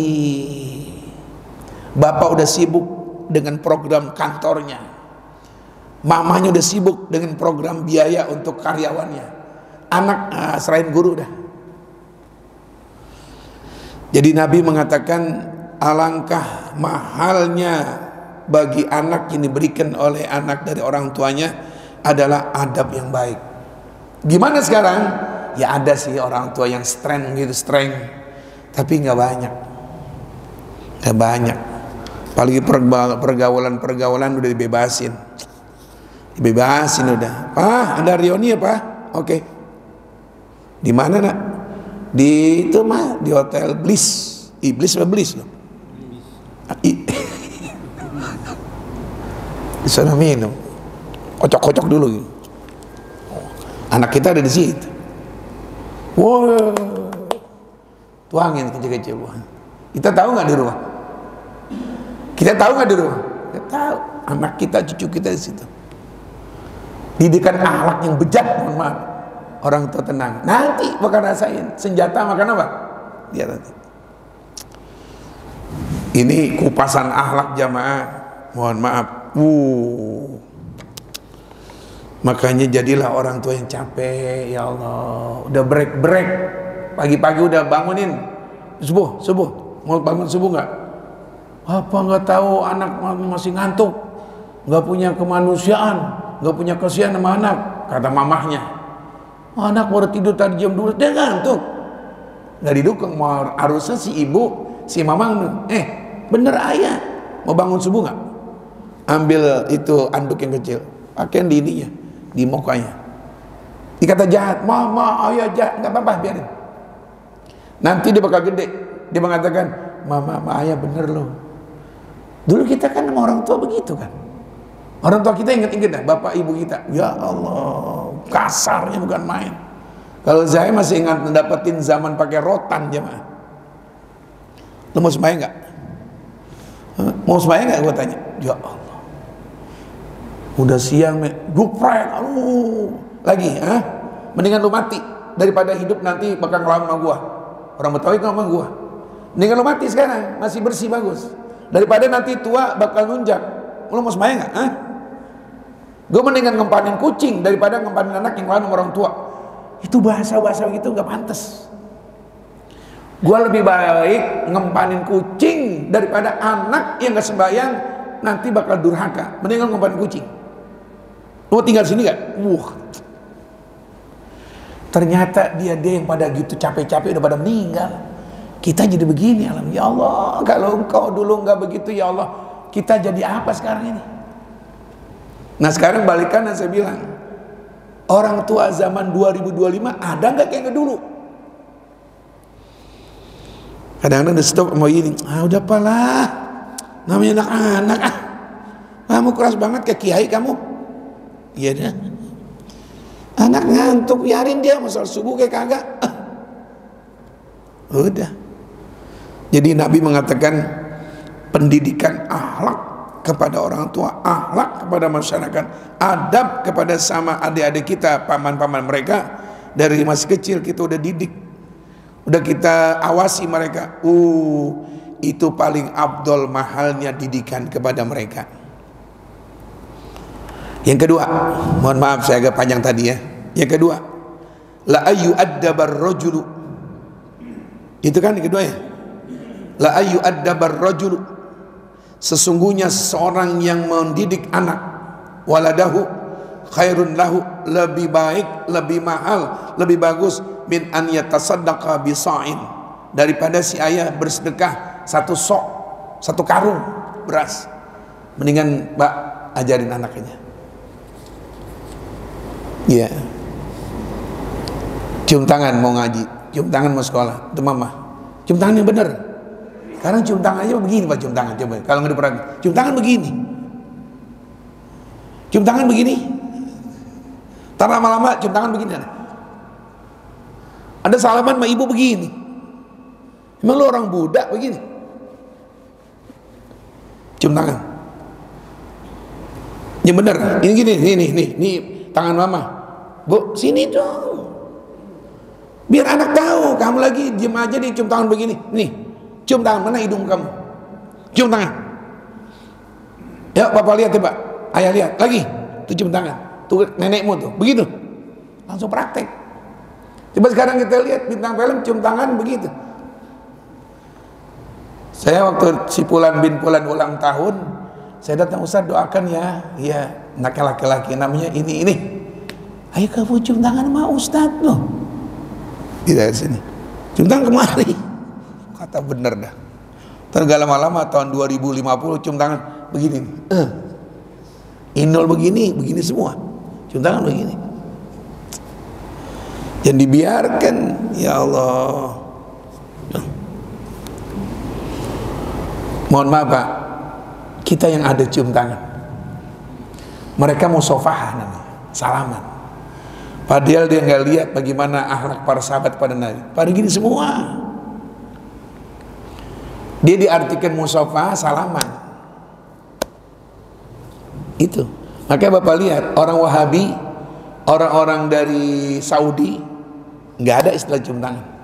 Bapak udah sibuk dengan program kantornya. Mamanya udah sibuk dengan program biaya untuk karyawannya. Anak serahin guru dah. Jadi Nabi mengatakan alangkah mahalnya bagi anak yang diberikan oleh anak dari orang tuanya adalah adab yang baik. Gimana sekarang? Ya ada sih orang tua yang strength gitu, tapi nggak banyak, nggak banyak. Apalagi pergaulan udah dibebasin udah. Pak, ada reuni ya Pak? Oke. Di mana nak? Di itu mah di hotel Bliss. Iblis apa Bliss loh? Di sana minum, kocok-kocok dulu. Anak kita ada di situ. Wow, tuangin kecil-kecil. Kita tahu nggak di rumah? Kita tahu nggak di rumah? Kita tahu. Anak kita, cucu kita di situ. Didikan akhlak yang bejat, mohon maaf. Orang tua tenang. Nanti bakal rasain senjata makan apa? Dia nanti. Ini kupasan akhlak jamaah. Mohon maaf. Makanya jadilah orang tua yang capek, ya Allah. Udah break, pagi-pagi udah bangunin subuh, mau bangun subuh nggak? Apa nggak tahu anak masih ngantuk, nggak punya kemanusiaan, nggak punya kasihan sama anak, kata mamahnya. Anak baru tidur tadi jam 2, dia ngantuk, nggak didukung. Harusnya si ibu, si mamang, bener ayah, mau bangun subuh nggak? Ambil itu anduk yang kecil, pakaian di ininya, di mukanya. Dikata jahat, mama, ayah jahat, nggak apa-apa, biarin. Nanti dia bakal gede, dia mengatakan, mama, ayah bener loh. Dulu kita kan sama orang tua begitu kan. Orang tua kita ingat-ingat dah, bapak ibu kita. Ya Allah, kasarnya bukan main. Kalau saya masih ingat mendapatin zaman pakai rotan jemaah. Lu mau sembahyang nggak? Mau sembahyang nggak? Gue tanya. Ya Allah. Udah siang, duprek, lagi, mendingan lu mati daripada hidup nanti bakal ngelawan sama gua. Orang Betawi kan sama gua. Mendingan lu mati sekarang, masih bersih bagus. Daripada nanti tua bakal nunjak. Lu mau sembahyang nggak? Gua mendingan ngempanin kucing daripada ngempanin anak yang ngelawan sama orang tua. Itu bahasa-bahasa gitu nggak pantas. Gua lebih baik ngempanin kucing daripada anak yang nggak sembahyang nanti bakal durhaka. Mendingan ngempanin kucing. Lu tinggal sini gak? Ternyata dia yang pada gitu capek-capek udah pada meninggal. Kita jadi begini, alhamdulillah. Ya Allah, kalau engkau dulu nggak begitu, ya Allah, kita jadi apa sekarang ini? Nah sekarang balikan dan saya bilang, orang tua zaman 2025 ada nggak kayak dulu? Kadang-kadang udah stop mau ini, udah apalah, namanya anak-anak, kamu keras banget kayak kiai kamu. Iya dah. Anak ngantuk, biarin dia, masal subuh kayak kagak. Udah. Jadi Nabi mengatakan pendidikan akhlak kepada orang tua, akhlak kepada masyarakat, adab kepada sama adik-adik kita, paman-paman mereka dari masih kecil kita udah didik, udah kita awasi mereka. Itu paling afdol, mahalnya didikan kepada mereka. Yang kedua, mohon maaf saya agak panjang tadi ya. Yang kedua, la ayu addabar rajulu. Itu kan yang kedua ya. La ayu addabar rajul, sesungguhnya seorang yang mendidik anak waladahu khairun lahu, lebih baik, lebih mahal, lebih bagus min an yatasaddaqa bisa'in, daripada si ayah bersedekah satu karung beras. Mendingan Mbak ajarin anaknya. Iya. Cium tangan mau ngaji, cium tangan mau sekolah, itu mama. Cium tangan yang benar. Sekarang cium tangannya begini Pak, cium tangan coba. Kalau nggak diperhatiin, cium tangan begini. Cium tangan begini. Ntar lama-lama cium tangan begini. Ada salaman sama ibu begini. Emang lu orang budak begini? Cium tangan. Yang benar. Ini gini, ini tangan mama. Bu, sini dong. Biar anak tahu kamu lagi diam aja nih, cium tangan begini. Nih, cium tangan, mana hidung kamu? Cium tangan. Ya, bapak lihat ya, Pak. Ayah lihat lagi. Tuh cium tangan. Tuh nenekmu tuh, begitu. Langsung praktek. Coba sekarang kita lihat bintang film cium tangan begitu. Saya waktu si Fulan bin Fulan ulang tahun, saya datang, Ustaz doakan ya. Iya, anak laki-laki namanya ini. Ayo kamu cium tangan sama Ustaz loh. Tidak sini. Cium tangan kemari. Kata bener dah. Tergak lama-lama tahun 2050 cium tangan begini. Inol begini semua. Cium tangan begini. Jangan dibiarkan, ya Allah. Mohon maaf Pak, kita yang ada cium tangan. Mereka musafahah namanya, salaman. Padahal dia nggak lihat bagaimana akhlak para sahabat pada Nabi. Pada gini semua. Dia diartikan musafah salaman. Itu. Makanya Bapak lihat orang Wahabi, orang-orang dari Saudi nggak ada istilah cium tangan.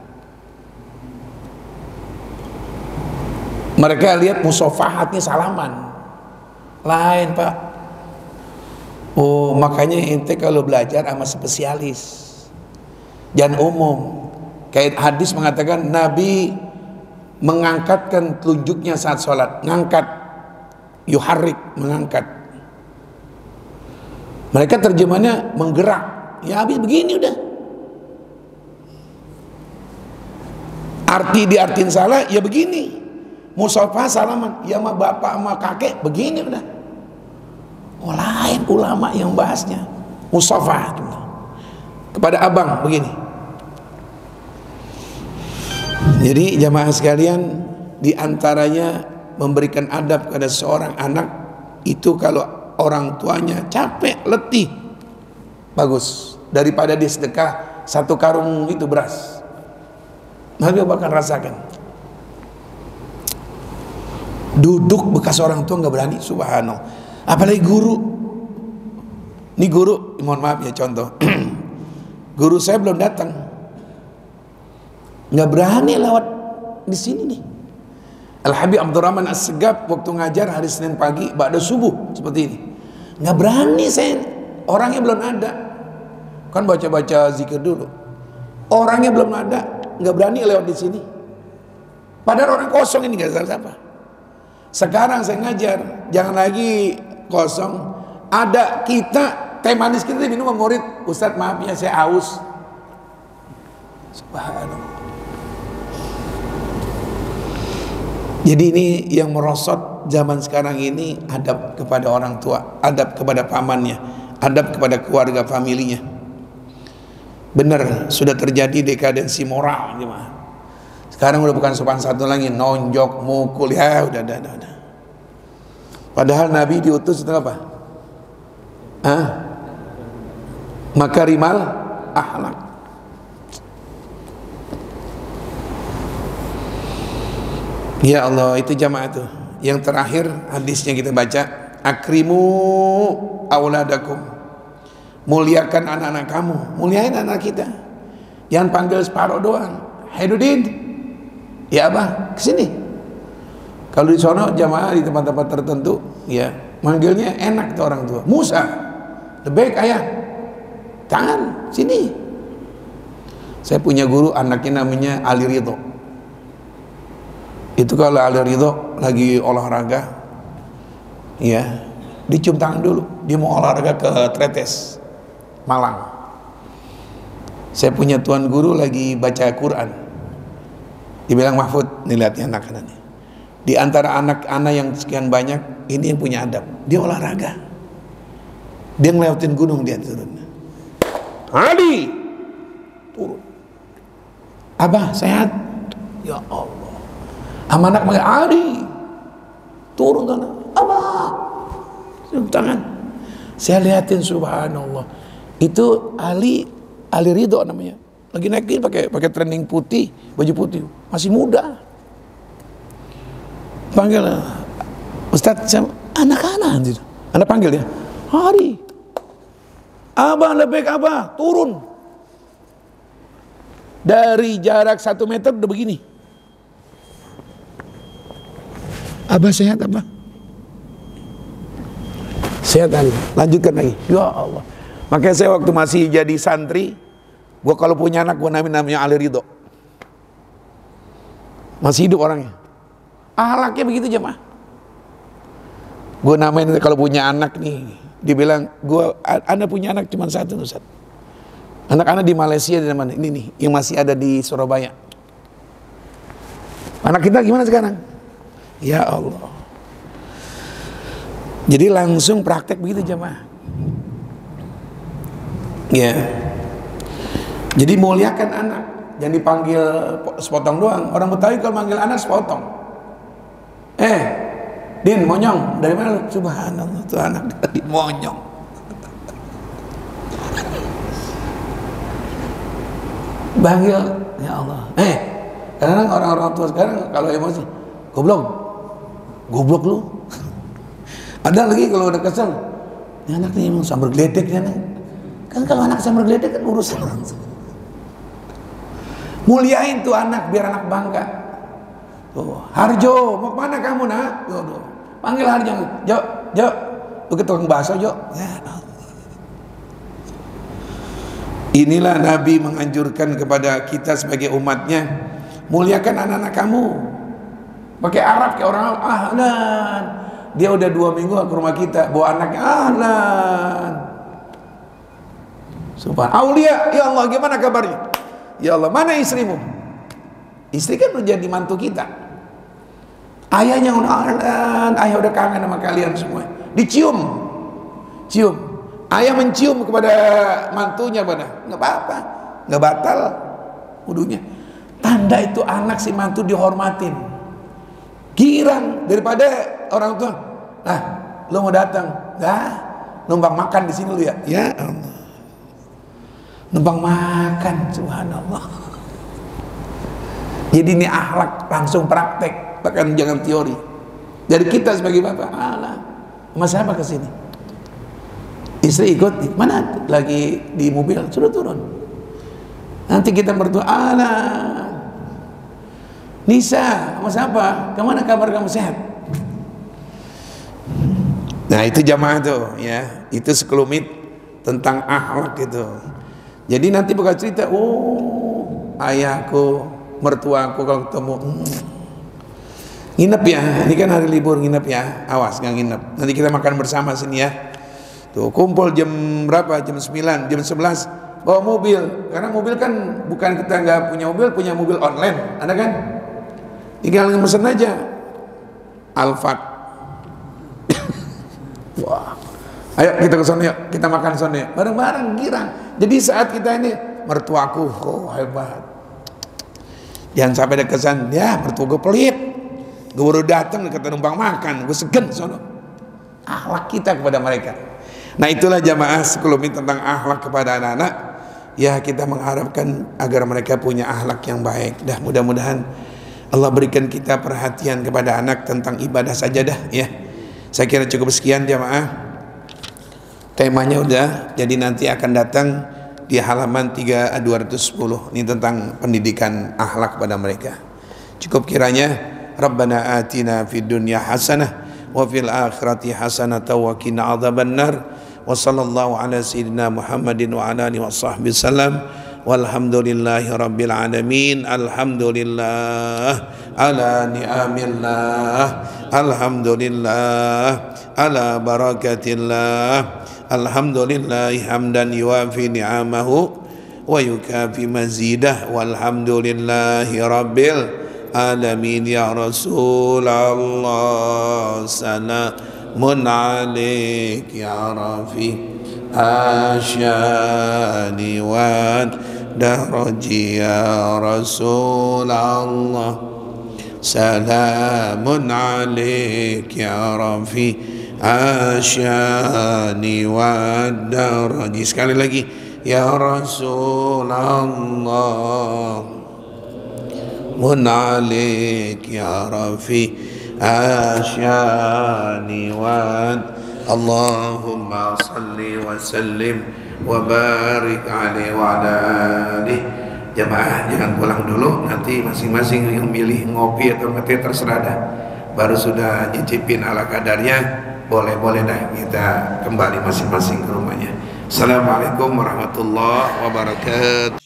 Mereka lihat musafahatnya salaman. Lain Pak. Oh, makanya ente kalau belajar sama spesialis, jangan umum. Kayak hadis mengatakan Nabi mengangkatkan telunjuknya saat sholat, ngangkat, yuharrik, mengangkat. Mereka terjemahnya menggerak. Ya habis begini udah. Arti diartiin salah, ya begini. Musafah salaman, ya sama bapak sama kakek begini udah. Oh lain ulama yang bahasnya musafah kepada abang begini. Jadi jamaah sekalian, diantaranya memberikan adab kepada seorang anak itu kalau orang tuanya capek, letih, bagus daripada dia sedekah satu karung itu beras. Nabi bakal rasakan. Duduk bekas orang tua nggak berani, subhanallah. Apalagi guru. Ini guru, mohon maaf ya contoh. Guru saya belum datang, nggak berani lewat di sini nih. Al-Habib Abdurrahman As-Segaf waktu ngajar hari Senin pagi ba'da subuh seperti ini, nggak berani saya, orangnya belum ada. Kan baca-baca zikir dulu. Orangnya belum ada, nggak berani lewat di sini. Padahal orang kosong ini nggak salah siapa. Sekarang saya ngajar, jangan lagi kosong. Ada kita, teh manis kita diminum sama murid. Ustadz maaf ya saya haus. Subhanallah. Jadi ini yang merosot zaman sekarang ini, adab kepada orang tua, adab kepada pamannya, adab kepada keluarga familinya. Benar, sudah terjadi dekadensi moral gimana? Sekarang udah bukan sopan satu lagi, nonjok, mukul, ya udah. Padahal Nabi diutus itu apa? Makarimal akhlak. Ya Allah, itu jamaah itu. Yang terakhir hadisnya kita baca, akrimu auladakum. Muliakan anak-anak kamu, muliain anak kita. Jangan panggil separuh doang. Haidudin, ya abah, kesini. Kalau di sono jamaah di tempat-tempat tertentu, ya manggilnya enak tuh orang tua. Musa, lebih baik ayah. Tangan, sini. Saya punya guru, anaknya namanya Ali Ridho. Itu kalau Ali Ridho lagi olahraga, ya, dicium tangan dulu. Dia mau olahraga ke Tretes, Malang. Saya punya tuan guru lagi baca Quran. Dibilang, Mahfud, nih lihatnya anak-anaknya. Di antara anak-anak yang sekian banyak, ini yang punya adab. Dia olahraga. Dia ngelewatin gunung, dia turun. Ali, turun. Abah, sehat? Ya Allah. Sama anak manggil, Ali, turun tanah. Abah, cium tangan. Saya lihatin, subhanallah. Itu Ali Ridho namanya. Lagi naikin pakai training putih, baju putih, masih muda. Panggil, Ustadz, anak-anak gitu. Anak panggil dia, Hari, Abah lebih Abah, turun. Dari jarak 1 meter udah begini. Abah sehat, Abah? Sehat, Ali. Lanjutkan lagi. Ya Allah. Makanya saya waktu masih jadi santri, gua kalau punya anak, gua namanya Ali Ridho. Masih hidup orangnya. Ahlaknya begitu jemaah. Gue namain kalau punya anak nih, dibilang Anda punya anak cuma satu, Ustaz. Anak-anak di Malaysia di mana? Ini nih yang masih ada di Surabaya. Anak kita gimana sekarang? Ya Allah. Jadi langsung praktek begitu jemaah. Ya. Jadi muliakan anak, jangan dipanggil sepotong doang. Orang Betawi kalau manggil anak sepotong. Din, monyong, dari mana lu? Subhanallah, tuh anak di monyong. Panggil, ya Allah. Kadang orang-orang tua sekarang kalau emosi, goblok lu. Ada lagi kalau udah kesel, ini anak nih emang sambar geledek ya, kan kalau anak sambar geledek kan urusan. Muliain tuh anak biar anak bangga. Tuh, Harjo, mau kemana kamu nak? Tuh. Panggil Harjo, Jo, lu ke tukang bakso Jo. Ya Allah. Inilah Nabi menganjurkan kepada kita sebagai umatnya, muliakan anak-anak kamu. Pakai Arab kayak orang ahlan. Dia udah 2 minggu ke rumah kita, bawa anaknya ahlan. Subhan. Aulia, ya Allah gimana kabarnya? Ya Allah, mana istrimu? Istri kan menjadi mantu kita. Ayahnya ayah udah kangen sama kalian semua. Dicium, cium. Ayah mencium kepada mantunya, nggak apa-apa, nggak batal wudunya. Tanda itu anak si mantu dihormatin. Girang daripada orang tua. Lo mau datang? Numpang makan di sini lu ya? Ya Allah. Numpang makan, subhanallah. Jadi ini akhlak langsung praktek, bahkan jangan teori. Dari kita sebagai bapak, mas siapa ke sini? Istri ikut, mana? Lagi di mobil, sudah turun. Nanti kita berdua, Nisa, mas siapa? Kemana kabar kamu, sehat? Nah itu jamaah tuh, ya, itu sekelumit tentang akhlak itu. Jadi nanti bakal cerita, ayahku, mertuaku kalau ketemu nginep ya, ini kan hari libur, nginep ya, awas nggak nginep, nanti kita makan bersama sini ya. Tuh kumpul jam berapa? Jam 9, jam 11 bawa mobil, karena mobil kan bukan kita nggak punya mobil online, ada kan? Tinggal mesen aja Alphard. Wah, ayo kita ke sana yuk, kita makan sana yuk, bareng-bareng girang. Jadi saat kita ini mertuaku, hebat. Jangan sampai ada kesan, ya mertua gue pelit, gue baru datang kata numpang makan, gue segen sono. Akhlak kita kepada mereka. Nah itulah jamaah sekelumit tentang akhlak kepada anak-anak. Ya kita mengharapkan agar mereka punya akhlak yang baik. Dah mudah-mudahan Allah berikan kita perhatian kepada anak tentang ibadah saja dah ya. Saya kira cukup sekian jamaah. Temanya udah, jadi nanti akan datang di halaman 210. Ini tentang pendidikan akhlak pada mereka. Cukup kiranya Rabbana atina fid dunya hasanah wa fil akhirati hasanah wa qina adzabannar. Wa sallallahu ala sayyidina Muhammadin wa ala alihi washabbihi sallam. walhamdulillahi rabbil alamin. Alhamdulillah ala ni'amillah, alhamdulillah ala barakatillah, alhamdulillah hamdan yuafi ni'amahu wa yukafi mazidah, walhamdulillahi rabbil alamin. Ya Rasulullah salamun alaik ya Rafi asyani wa daraji. Ya Rasulullah salamun alaik ya Rafi asyani wa daraji. Sekali lagi, ya Rasulullah mun alaik ya Rafi asyani wa. Allahumma salli wa sallim wa barik alaihi wa ala alihi. Jamaah jangan pulang dulu, nanti masing-masing yang milih ngopi atau ngeteh terserah dah. Baru sudah nyicipin ala kadarnya, boleh-boleh dah kita kembali masing-masing ke rumahnya. Assalamualaikum warahmatullahi wabarakatuh.